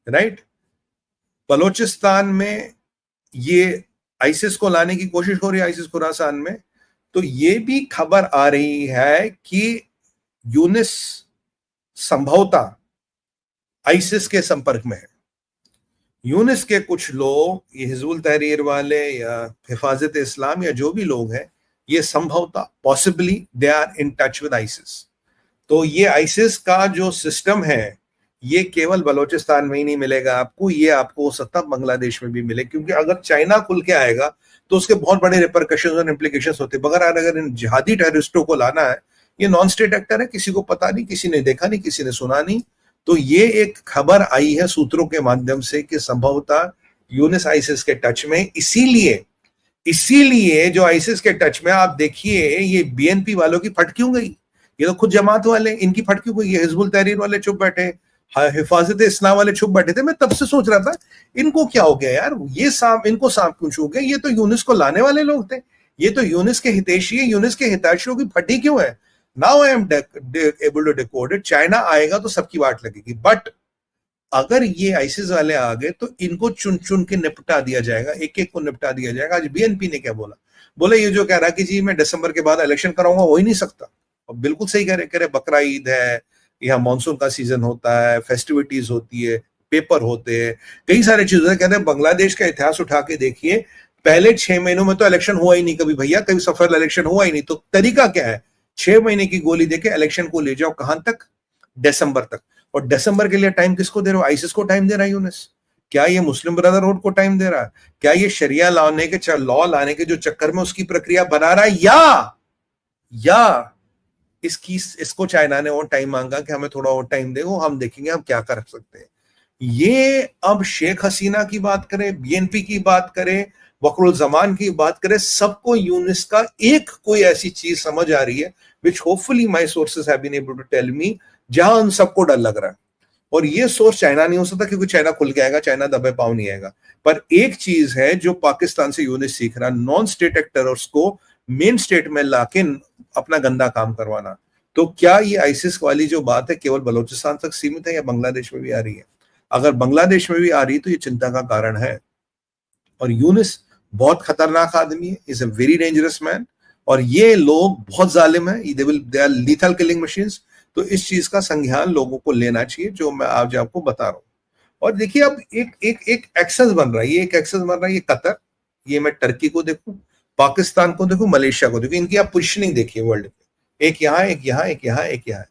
Right? Balochistan में ये ISIS को लाने की कोशिश हो रही है, आईसिस खुरासान में। तो ये भी खबर आ रही है कि यूनिस संभवतः आईसिस के संपर्क में है। यूनिस के कुछ लोग, ये हिजबुल तहरीर वाले या हिफाजत इस्लाम या जो भी लोग हैं, ये संभवतः possibly they are in touch with ISIS. तो ये आईसिस का जो सिस्टम है, ये केवल बलोचिस्तान में ही नहीं मिलेगा आपको, ये आपको हो सकता है बांग्लादेश में भी मिले, क्योंकि अगर चाइना खुल के आएगा तो उसके बहुत बड़े रिपरकशंस और इम्प्लीकेशंस होते हैं। मगर अगर इन जिहादी टेररिस्टों को लाना है, ये नॉन स्टेट एक्टर है, किसी को पता नहीं, किसी ने देखा नहीं, किसी ने सुना नहीं। तो ये एक खबर आई है सूत्रों के माध्यम से कि संभवतः यूनिस आईसिस के टच में। इसीलिए जो आईसिस के टच में, आप देखिए ये बीएनपी वालों की फट क्यों गई, ये तो खुद जमात वाले, इनकी फट क्यों गई, ये हिजबुल तहरीर वाले चुप बैठे, हिफाजत इस्लाम वाले चुप बैठे थे। मैं तब से सोच रहा था इनको क्या हो गया यार, ये सांप, इनको सांप क्यों छू गए, ये तो यूनिस को लाने वाले लोग थे, ये तो यूनिस के हितैषी है, यूनिस के हितैषियों की फटी क्यों है। Now I am able to decode it. China आएगा तो सबकी वाट लगेगी, बट अगर ये आईसिस वाले आ गए तो इनको चुन चुन के निपटा दिया जाएगा, एक एक को निपटा दिया जाएगा। आज बीएनपी ने क्या बोला, बोले ये जो कह रहा है कि जी मैं दिसंबर के बाद इलेक्शन कराऊंगा, हो ही नहीं सकता। और बिल्कुल सही कह रहे, बकरा ईद है, यहाँ मानसून का सीजन होता है, फेस्टिविटीज होती है, पेपर होते हैं, कई सारी चीजें। कहते हैं बांग्लादेश का इतिहास उठा के देखिए, पहले 6 महीनों में तो इलेक्शन हुआ ही नहीं कभी भैया, कभी सफल इलेक्शन हुआ ही नहीं। तो तरीका क्या है, 6 महीने की गोली देके इलेक्शन को ले जाओ, कहां तक, दिसंबर तक। और दिसंबर के लिए टाइम किसको दे रहे हो, आईसिस को टाइम दे रहा है यूनिस? क्या ये मुस्लिम ब्रदरहुड को टाइम दे रहा है? क्या ये शरिया लाने के लॉ लाने के जो चक्कर में उसकी प्रक्रिया बना रहा है, या इसको चाइना ने और टाइम मांगा कि हमें थोड़ा और टाइम दे, वो हम देखेंगे हम क्या कर सकते हैं। ये अब शेख हसीना की बात करें, बीएनपी की बात करें, वकरुल जमान की बात करें, सबको यूनिस का एक कोई ऐसी चीज समझ आ रही है, which hopefully my sources have been able to tell me, जहां उन सबको डर लग रहा है। और ये सोर्स चाइना नहीं हो सकता, क्योंकि चाइना खुल के आएगा, चाइना दबे पाव नहीं आएगा। पर एक चीज है जो पाकिस्तान से यूनिस सीख रहा, नॉन स्टेट एक्टर्स को मेन स्टेट में लाके अपना गंदा काम करवाना। तो क्या ये आईसिस वाली जो बात है केवल बलोचिस्तान तक सीमित है या बांग्लादेश में भी आ रही है? अगर बांग्लादेश में भी आ रही है तो ये चिंता का कारण है। और यूनिस बहुत खतरनाक आदमी है, is a very dangerous man, और ये लोग बहुत जालिम है, they are lethal killing machines. तो इस चीज का संज्ञान लोगों को लेना चाहिए, जो मैं आज आपको बता रहा हूं। और देखिए अब एक एक्सेस बन रहा है, ये एक एक्सेस बन रहा है, ये कतर, ये मैं टर्की को देखूं, पाकिस्तान को देखूं, मलेशिया को देखूं, इनकी आप पोजिशनिंग देखिए वर्ल्ड में, एक यहां, एक यहां, एक यहां, एक यहां।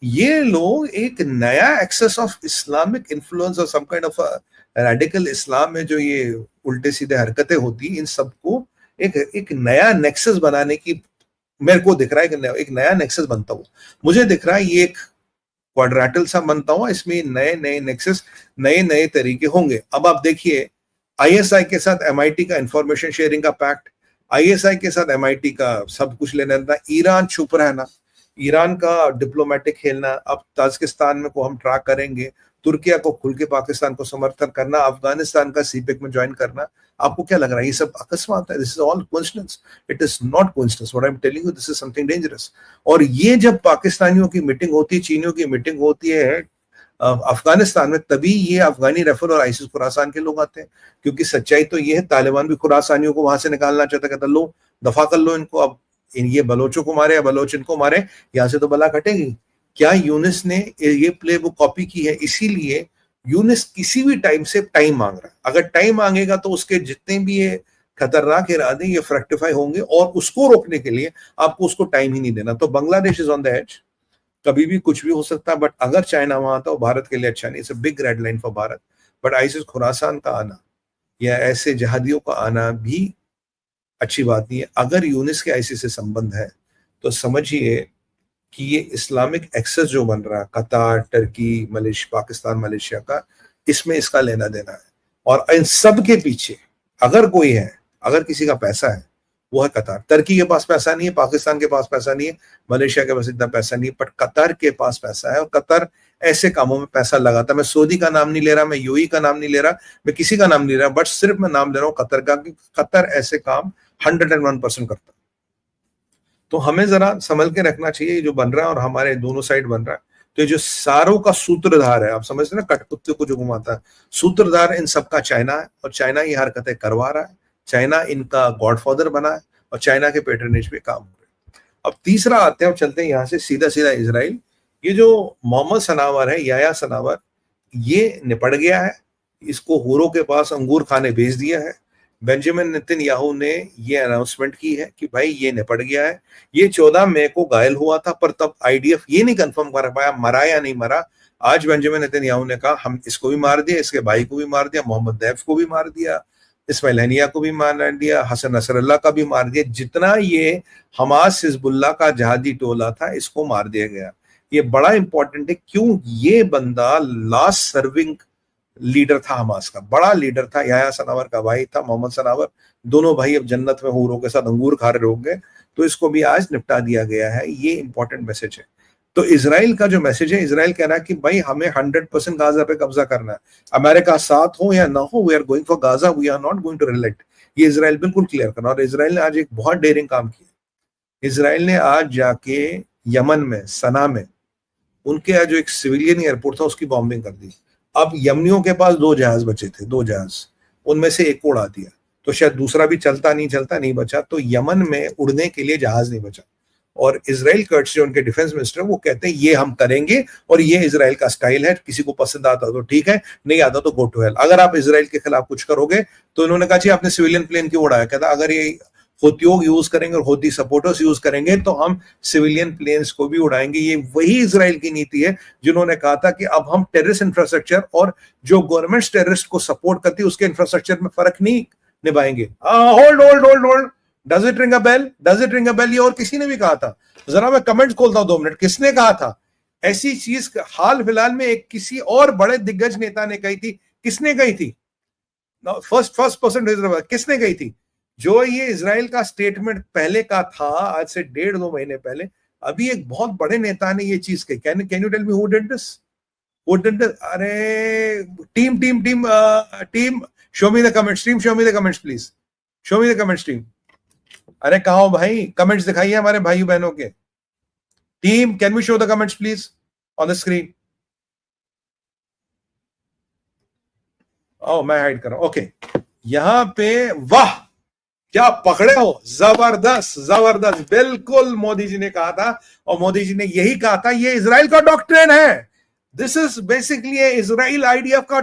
ये लोग एक नया एक्सेस ऑफ इस्लामिक इन्फ्लुएंस और सम काइंड ऑफ रेडिकल इस्लाम में जो ये उल्टे सीधे हरकतें होती, इन सबको एक नया नेक्सस बनाने की मेरे को दिख रहा है, एक नया नेक्सस बनता हुआ मुझे दिख रहा है। ये एक क्वाड्रेटल सा बनता हुआ, इसमें नए नए नेक्सस, नए नए तरीके होंगे। अब आप देखिए, आईएसआई के साथ एमआईटी का इंफॉर्मेशन शेयरिंग का पैक्ट, आईएसआई के साथ एमआईटी का सब कुछ लेना था, ईरान छुप रहना, ईरान का डिप्लोमेटिक खेलना, अब ताजिकिस्तान में को हम ट्रैक करेंगे, तुर्किया को खुल के पाकिस्तान को समर्थन करना, अफगानिस्तान का सीपेक में ज्वाइन करना। आपको क्या लग रहा है ये सब अकस्मात है? This is all coincidence, it is not coincidence, what I am telling you, this is something dangerous. और ये जब पाकिस्तानियों की मीटिंग होती है, चीनियों की मीटिंग होती है अफगानिस्तान में, तभी ये अफगानी रेफर और आईसिस खुरासान के लोग आते हैं। क्योंकि सच्चाई तो ये है, तालिबान भी खुरासानियों को वहां से निकालना चाहता, कहता लो दफा कर लो इनको, अब ये बलोचों को मारे या बलोच इनको मारे, यहां से तो बला कटेगी। क्या यूनिस ने ये प्ले बुक कॉपी की है? इसीलिए यूनिस किसी भी टाइम से टाइम मांग रहा है। अगर टाइम मांगेगा तो उसके जितने भी ये खतरनाक इरादे ये फ्रैक्टिफाई होंगे, और उसको रोकने के लिए आपको उसको टाइम ही नहीं देना। तो Bangladesh is on the edge, कभी भी कुछ भी हो सकता है, बट अगर चाइना वहां आता, भारत के लिए अच्छा नहीं, it's a big red line for Bharat. But ISIS Khorasan का आना या ऐसे जहादियों का आना भी अच्छी बात नहीं है। अगर यूनिस के आईसिस से संबंध है तो समझिए कि ये इस्लामिक एक्सेस जो बन रहा है, कतार, टर्की, मलेशिया, पाकिस्तान, मलेशिया का, इसमें इसका लेना देना है। और इन सब के पीछे अगर कोई है, अगर किसी का पैसा है, वो है कतार। टर्की के पास पैसा नहीं है, पाकिस्तान के पास पैसा नहीं है, मलेशिया के पास इतना पैसा नहीं है, बट कतार के पास पैसा है। और कतार ऐसे कामों में पैसा लगाता है। मैं सऊदी का नाम नहीं ले रहा, मैं यूएई का नाम नहीं ले रहा, मैं किसी का नाम नहीं ले रहा, बट सिर्फ मैं नाम ले रहा हूं कतर का, कि कतर ऐसे काम 101% करता है। तो हमें जरा संभल के रखना चाहिए जो बन रहा है, और हमारे दोनों साइड बन रहा है। तो जो सारों का सूत्रधार है, आप समझते हैं ना, कठपुतली को जो घुमाता है, सूत्रधार इन सबका चाइना है, और चाइना ये हरकतें करवा रहा है, चाइना इनका गॉडफादर बना है, और चाइना के पैटर्नेज पे काम हो रहे हैं। अब तीसरा आते हैं, चलते हैं यहाँ से सीधा सीधा इजराइल। ये जो मोहम्मद सनावर है, याया सनावर, ये निपट गया है, इसको हूरों के पास अंगूर खाने भेज दिया है। बेंजामिन नेतन्याहू ने ये अनाउंसमेंट की है कि भाई ये निपट गया है। ये 14 मई को घायल हुआ था, पर तब आईडीएफ ये नहीं कंफर्म कर पाया मरा या नहीं मरा। आज बेंजामिन नेतन्याहू ने कहा हम इसको भी मार दिया, इसके भाई को भी मार दिया, मोहम्मद दैफ को भी मार दिया, इस्माइल हनिया को भी मार दिया, हसन नसरल्ला का भी मार दिया। जितना ये हमास हिजबुल्लाह का जहादी टोला था, इसको मार दिया गया। ये बड़ा इंपॉर्टेंट है, क्यों? ये बंदा लास्ट सर्विंग लीडर था, हमास का बड़ा लीडर था, याया सनावर का भाई था मोहम्मद सनावर। दोनों भाई अब जन्नत में हूरों के साथ अंगूर खा रहे होंगे, तो इसको भी आज निपटा दिया गया है। ये इंपॉर्टेंट मैसेज है। तो इजराइल का जो मैसेज है, इजराइल कह रहा है कि भाई हमें 100% गाजा पे कब्जा करना है, अमेरिका साथ हो या ना हो, we are going for Gaza, we are not going to relate. ये इजराइल बिल्कुल क्लियर करना। और इजराइल ने आज एक बहुत डेयरिंग काम किया। इजराइल ने आज जाके यमन में, सना में, उनके जो एक सिविलियन एयरपोर्ट था उसकी बॉम्बिंग कर दी। अब यमनियों के पास 2 जहाज बचे थे, 2 जहाज, उनमें से एक को उड़ा दिया, तो शायद दूसरा भी चलता नहीं बचा, तो यमन में उड़ने के लिए जहाज नहीं बचा। और इजराइल कर्ट्स जो उनके डिफेंस मिनिस्टर, वो कहते हैं ये हम करेंगे, और ये इजराइल का स्टाइल है, किसी को पसंद आता तो ठीक है, नहीं आता तो गो टू हेल। अगर आप इजराइल के खिलाफ कुछ करोगे, तो इन्होंने कहा जी आपने सिविलियन प्लेन क्यों उड़ाया? कहता अगर ये होतियोग यूज करेंगे और होती सपोर्टर्स यूज करेंगे, तो हम सिविलियन प्लेन्स को भी उड़ाएंगे। ये वही इजराइल की नीति है जिन्होंने कहा था कि अब हम टेररिस्ट इंफ्रास्ट्रक्चर और जो गवर्नमेंट टेररिस्ट को सपोर्ट करती है उसके इंफ्रास्ट्रक्चर में फर्क नहीं निभाएंगे। Hold, does it ring a bell? Does it ring a bell? ये और किसी ने भी कहा था। जरा मैं कमेंट्स खोलता हूं 2 मिनट, किसने कहा था ऐसी चीज? हाल फिलहाल में एक किसी और बड़े दिग्गज नेता ने कही थी। किसने कही थी? फर्स्ट पर्सन किसने कही थी? जो ये इजराइल का स्टेटमेंट पहले का था, आज से 1.5-2 महीने पहले, अभी एक बहुत बड़े नेता ने ये चीज कही। Can you tell me who did this? अरे team show me the comments, team show me the comments please, show me the comments team. अरे कहा हो भाई, कमेंट्स दिखाइए हमारे भाई बहनों के। Team can we show the comments please on the screen? ओ मैं हाइड कर रहा हूं, ओके। यहां पे वाह क्या पकड़े हो, जबरदस्त, बिल्कुल मोदी जी ने कहा था, और मोदी जी ने यही कहा था, ये इजराइल का डॉक्ट्रिन है। This is basically Israel idea का